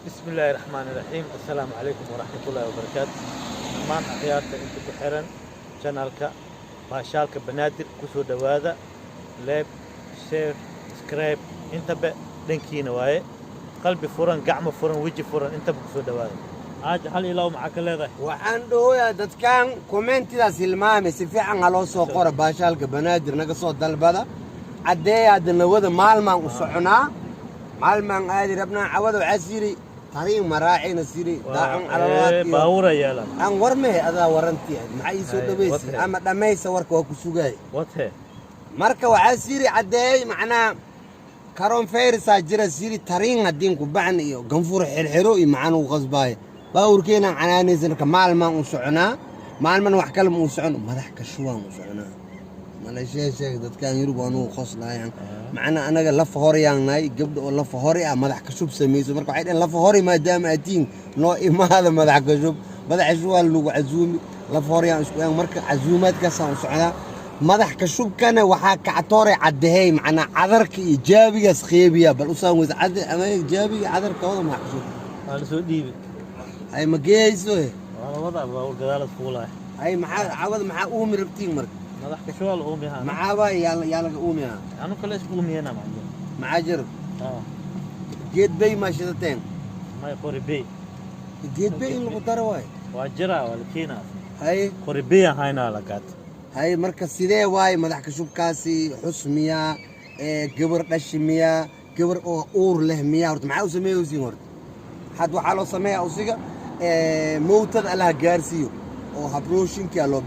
بسم الله الرحمن الرحيم السلام عليكم ورحمة الله وبركاته دمان أخيارتا انت كحيران شانالكا باشالكا بنادر كسو دوادا ليب شير سكريب انت دنكينا واي قلبي فرن قعمة فرن وجه فرن انت بكسو دوادا عاج هل إلاو معاك الليضة waxaan dhooyaa dadkan commentidaas hilmaamay si fiican haloo soo qora baashaalka banaadir naga soo dalbada caddeeyaada nawada maalmaan u soconaa maalmaan aadi rabnaa cawada waxaa siri tariin maraacina siri daacun calalaadkiyo باورا يالا aan warmee adaa warantii maxaa ii soo dhaweysay ama dhammaysa warka waa ku sugaay واتهي marka waxaa siri caddeey macnaa karoon fayrisaa jira siri tariin haddiin ku bacan iyo ganfur xirxiro iyo macaan u qasbaaya baawurkeenaan canaanaysanka maalmaan u soconaa maalman wax kale ma u socon madax kashuwaan u soconaa mala sheeg dadkaan yurub anuu qoslaayaan macnaa anaga lafa horeyaan nahay gabdha oo lafa hore ah madax kashub samayso marka waxay dhaheen lafa hore maadaama atiin noo imaada madax kashub madax kashuwaan lagu casuumi lafa horeyaan isku aan marka casuumaadkaasaan u soconaa madax kashubkana waxaa kactoore caddeey macnaa cadarka iyo jaabigaas qeybiya bal u saan weysa cadde ama jaabiga cadarka wada madax kashub أنا سو ديبي ay ma geeyso أنا وضع باور قدالة فولاي ay maxaa cawada maxaa uumi rabtiin marka مدح كشوال أمي هانا maxaaba yaa laga uumiyaa أنا كلاش أمي أنا معلم maxaa jiro geed bay maa shidateen ما يقوري بي geed bay in lagu daro waay واجرا والكينا hay قوري بي هاينا لقات hay marka sidee waay madax kashubkaasi xus miyaa gabar dhashi miyaa gabar oo uur leh miyaa horta maxaa u sameeyeysiin horta had waxaa loo sameeyaa usiga mowtada allaha gaarsiiyo oo habrooshinkaa loo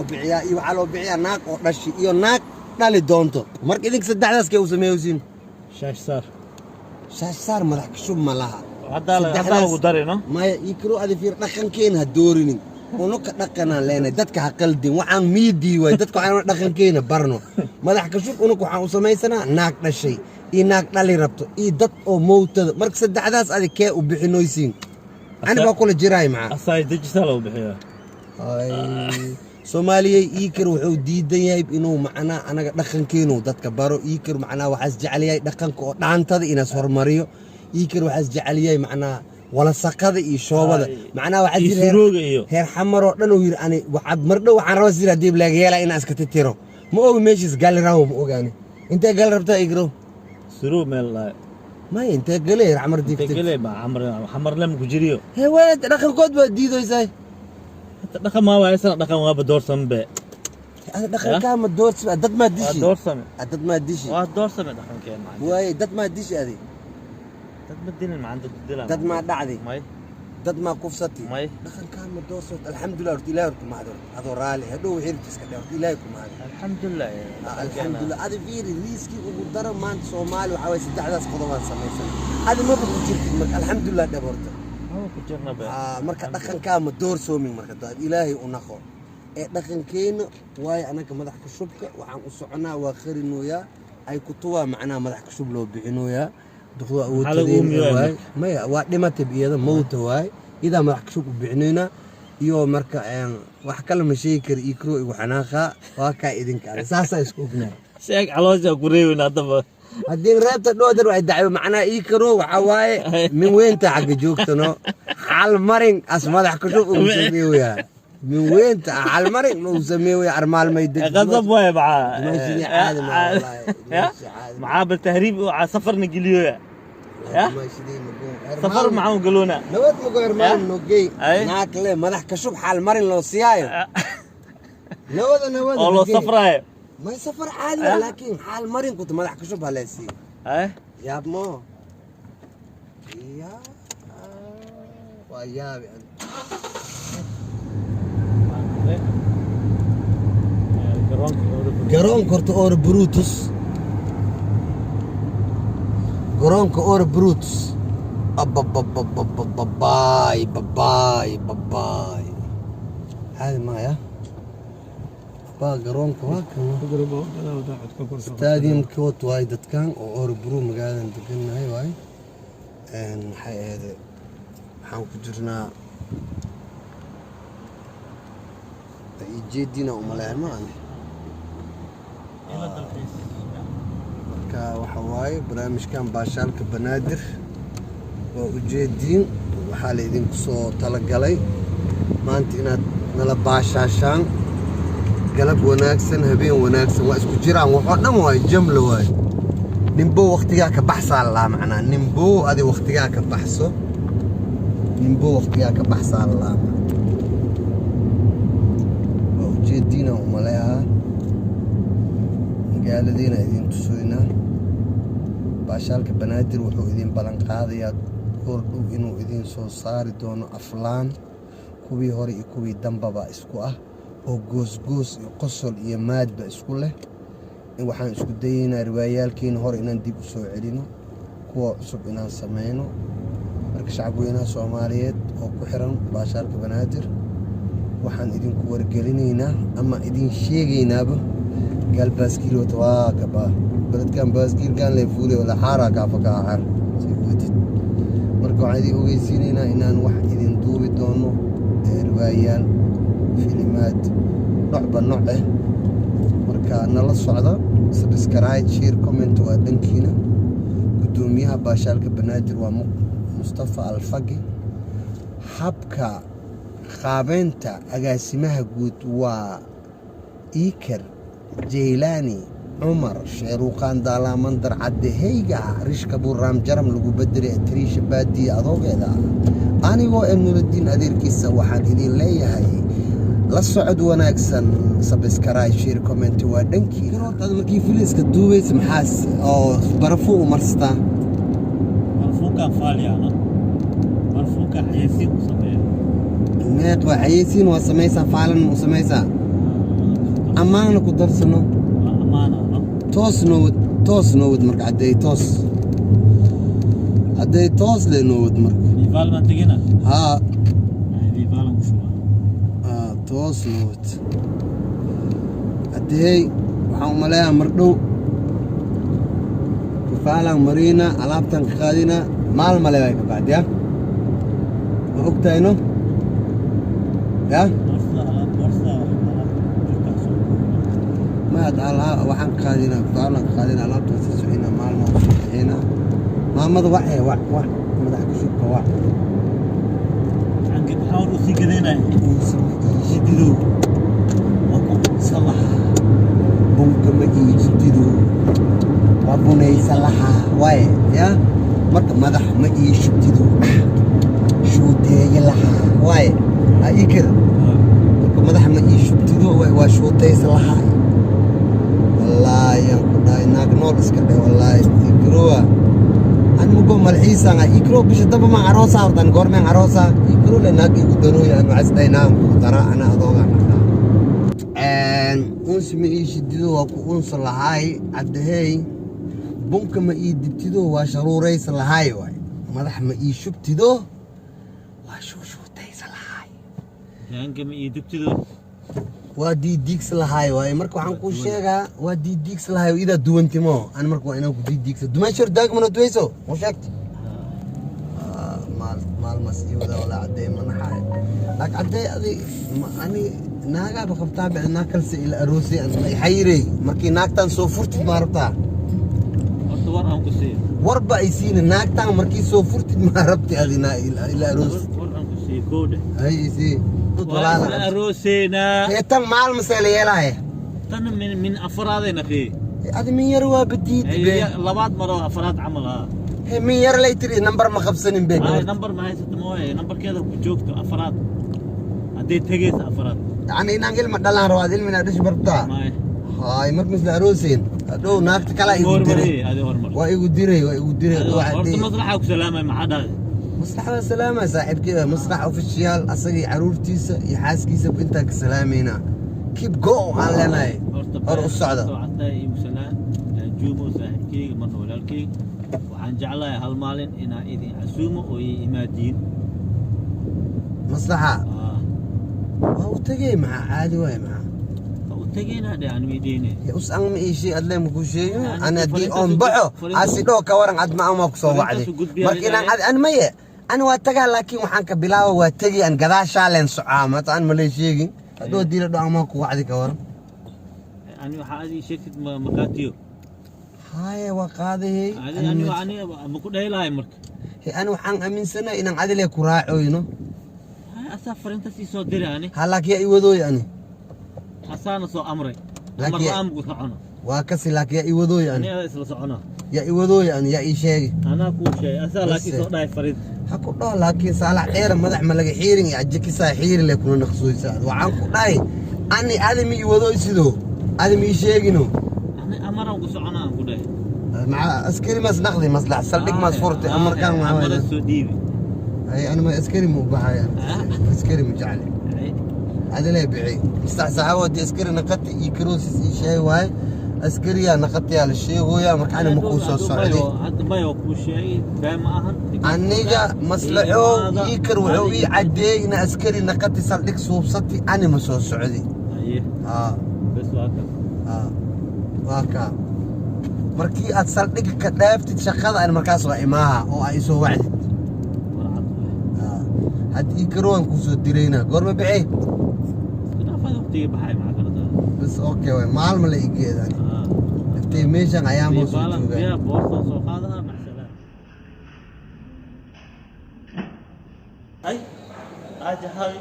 bixiyaa iyo waxaa loo bixiyaa naag oo dhashi iyo naag dhali doonto marka idinka saddexdaas kee u sameeyeysiin شاش صار saar madax kashub ma laha هذا لو دارينا maya ii karo adi fiir dhaqankeena ha doorinin unuka dhaqanaan leenahay dadka ha qaldin waxaan miidii waay dadka waxaan dhaqankeena barno madax kashub unuka waxaan u samaysanaa naag dhashay iyo naag dhali rabto iyo dad oo mowtada marka saddexdaas adi kee u bixinoysiin ani baa kula jiraay maxaa أصاي ديجيتال أو بحيا soomaaliyey iikar wuxuu diidan yahay inuu macnaa anaga dhaqankeenu dadka baro iikar macnaa waxaas jecel yahay dhaqanka oo dhaantada inaas hormariyo iikar waxaas jecel yahay macnaa walasaqada iyo shoobada macnaa waxaa jira يسروق إيو heer xamar oo dhan uu yidhi ani waxaad mardhow waxaan rabaa sir haddii laagayeela inaan iska titiro ma ogi meeshiis gaali rawo ma ogaani intee gaali rabtaa igro سروق مال لا maya intee gale heer xamar digtay تقلي مع حمر لم كجريو hee waa dhaqankood baad diidaysaa دخل ما هو أصلا دخل ما بدور سمبة dhaqankaa ma doorsi dad maa dishi دور سمة dad maa dishi دور سمة دخل كان معنا waaye dad maa dishi adi تبدين ما عنده الدلع dad maa dhacdi ماي dad maa kufsati ماي dhaqankaa ma doorso alxamdulilah horta ilaahay horta mahad horta adoo raali hadhow xirka iska dhe horta ilaahay ku mahad الحمد لله alxamdulilah adi fiiri riiskii ugu daro maanta soomaali waxaa waye saddexdaas qodobaan samaysan adi maba ku jirtid marka alxamdulilah dhab horta هو كجرنا بقى marka dhaqankaa ma doorsoomin marka daad ilaahay u naqo ee dhaqankeena waayo anaga madax ka shubka waxaan u soconaa waa qarinooyaa ay kutuwaa macnaha madax ka shub loo bixinooyaa duqdo awoodtadeen waay maya waa dhimatay iyada mowta waay idaa madax ka shub u bixinoynaa iyo marka wax kale ma sheegi kara ikro igu xanaaqa waa kaa idinka saasaa isku ognahay شيك علوجة قريبنا طبعا haddii reebta dhoodar ay dacwo macnaa ii karo waxaa waaye min weynta xagga joogtano xal marin as madax kashub uu sameeyaa min weynta xal marin uu sameeyaa armaalmay غضب واي معاه ماشي عادي ما والله معاه بالتهريب على سفر نقليو سفر معاهم قالونا نواد مقر مان نوجي ناكله مدح كشوف حال مرن لو سيايو نواد والله سفراي ما سفر عادي لكن حال مرن كنت مدح كشوف هلا سي يا مو يا ويا garoon korta oor brutus garoonka oor brutus babaay hadi maya baa garoonka waa kan stadiumka wad waay dadkan oo oor bru magaaladan degannahay waay maxay ahayd waxaan ku jirnaa jeedina umaleeno ani marka waxa waaye barnaamijkan baashaalka banaadir وجدين وحالي دين كسو تلقلي ما أنت إن نلا باشاشان قلب وناكسن هبين وناكسن واسكو جيران وحنا واي جمل واي نمبو وقتها كبحث الله معنا نمبو هذه وقتها كبحثه نمبو وقتها كبحث الله وجدينا وملاها قال الذين إذين تسوينا باشالك بنادر وحو إذين بلنقاضيات kordhow inuu idin soo saari doono aflaan kuwii hore iyo kuwii dambaba isku ah oo goosgoos iyo qosol iyo maadba isku leh waxaan isku dayeynaa riwaayaalkiina hore inaan dib u soo celino kuwa cusub inaan sameeyno marka shacabweynaha Soomaaliyeed oo ku xiran baashaalka banaadir waxaan idinku wargelinaynaa ama idin sheegaynaaba gal baaskiil wata waa gaba baladkan baaskiilkan la fuulay wala xaara ka fakaar marka waxaan idin ogeysiinaynaa inaan wax idin duubi doono riwaayaal filimaad nooc ah marka nala socda subscribe share comment waa dhankiina gudoomiyaha baashaalka banaadir waa Mustafa Alfaqi habka qaabeynta agaasimaha guud waa Iker Jeylani عمر شيروقان دالا مندر عد هيجا ريشك بورام جرم لغو بدري تريش بادي أضوغي دا أني هو نور الدين أدير كيسا وحان إذين لي هاي للصعد وناكسن سبسكراي شير كومنت ودنكي كروت هذا مركي فليس كدوبي سمحاس أو برفو مرستا مرفوكا فاليانا مرفوكا حياسين وسميسا ميت وحياسين وسميسا فعلا وسميسا أمانا كدرسنو أمانا توس نود مرك عدي توس لنود مرك ديفال ما تجينا ها ديفال مشوا توس نود عدي وحوملها مردو كفالا مرينا علابتن خادينا مال ملاك بعد يا وقتها يا ما تعالى وحن خادينا فعلا خادينا لا تسوينا مال ما هنا ما مضى وعي ما دعك شوك وعي عنك بحاول وسي كذينا يجددوا وكم صلح ممكن ما يجددوا وابونا يصلحها واي يا مدح ما يجددوا شو تيلها واي اي كذا مدح ما يجددوا وشو تيصلحها والله يا خداي ناق نور اسكده والله يكروه ان مقو ملحيسا يكرو بش دبا ما عروسه وردان غورمن عروسه يكرو لناق يقدروا يعني عسدينا ترى انا ادوغا ان اسمي يشددوا وكونس لهاي عدهي بونك ما يدبتدو واشروريس لهاي واي مدح ما يشبتدو واشو تيس لهاي يعني ما يدبتدو وادي ديكس لهاي واي مركو waxaan ku sheegaa وادي ديكس لهاي ida duwantimo aan markuu inaan ku diigso dumasho daag mana duwayso oo sheegti maal masiibada wala caday manaxay lak caday ani naaga baqabtaa bicna kalsi ila arosi aan xayray markii naagtan soo furtid ma rabtaa horta war aan ku sii warba ay siin naagtan markii soo furtid ma rabti adina ila arosi war aan ku sii koode ay sii ولا أروسينا هيتم مع المسألة يلاهي تن من أفرادنا فيه هذا من يروى بديد لبعض مرة أفراد عملها هي من ير لا يتري نمبر ما خبصين بيك نمبر ما هي ست مويه نمبر كذا وجوكته أفراد هدي تجيس أفراد يعني نانجل ما دلنا رواديل من أدش برتا ما هاي مرك مثل أروسين هذا ناقت كلا يقدري هذه هرمر ويقدري واحد مصلحة وسلامة مع هذا مصلحة وسلامة صاحب كذا مصلحة اوفيشيال أصلي عرورتيسا يحاسكيسا بنتك سلامينا كيب جو على أرو السعودة عطاي وسلام جومو صاحب كي من ولالكي وعن جعلها هالمالين إنا إذا عسومو وإمادين مصلحة وهو تجي مع عادي وين مع تجينا ده عن ميدينه يا أس أنا إيشي أدلى مكوشي أنا دي أم بعو أسيدو كورن عد ما أمك صو وعدي مركنا أنا مية أنا واتجا لكن وحنك بلاو واتجي أن قذا شالن سعامة أنا مليشيجي دو دي لدو أمك وعدي كورن أنا هذه شركة مكاتيو هاي وقاضي أنا بقول هاي لا يمرك أنا وحن أمين سنة إن عدل كراعو ينو أسافر أنت سي صدري يعني هلاك يا إيودو يعني أسانا صو أمري لك أمر يا أم قصعنا وكسي لك يا إيودو يعني أنا أسلا صعنا يا إيودو يعني يا إيشاي أنا كل شيء أسأل لك صو داي فريد حكو الله لكن صالح غير مدح ملك حيرين يعجك ساحير اللي يكون نخصوص ساعد وعنكو داي أني آدمي إيودو يسدو آدمي إيشاينو أنا أمر أم قصعنا أم قداي مع عسكري نقضي مصلحة صدق ما صورتي أمر كان مع أمر السوديبي أي أنا ما عسكري مو بحايا عسكري مجعلي هذا لا يبيعي مستحسها ودي عسكري نقطي يكروس شيء واي عسكري نقطي على الشيء هو يا مكان مقوس السعودي هذا ما يوكل شيء فاهم أهن أنيجا مصلحه يكر وعوي عدي إن عسكري نقطي صدق صوبصتي أنا مسوي السعودي أيه بس واكا واكا markii aad saldhiga ka dhaaftid shaqada aan markaas waa imaaha oo ay soo wacdid haddii garoon ku soo dirayna goorma bixi kuna faa waqtiga baxay ma karada bas okay way maalma la igeedan intee meeshan ayaan buu soo joogay ya boorso soo qaadaha maxsala ay aja hay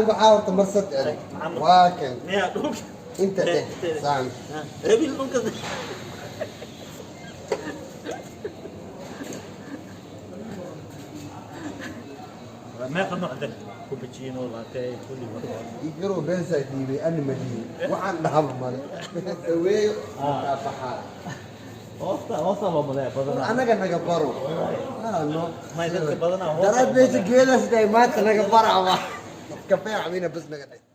waxaa horta marsad eray waa kan miya dhug inta dheh saan ebil munka ما قد نحدث كوبتشينو لاتيه كل مرة يقروا بيسا ديبي أنا مدينة وعن نهم مالي سويه بحال وصل وملاك بدنا أنا كنا قبرو نو ما يصير بدنا درات بيش جيلس داي ما كنا قبرو كفاية عمينا بس نقدر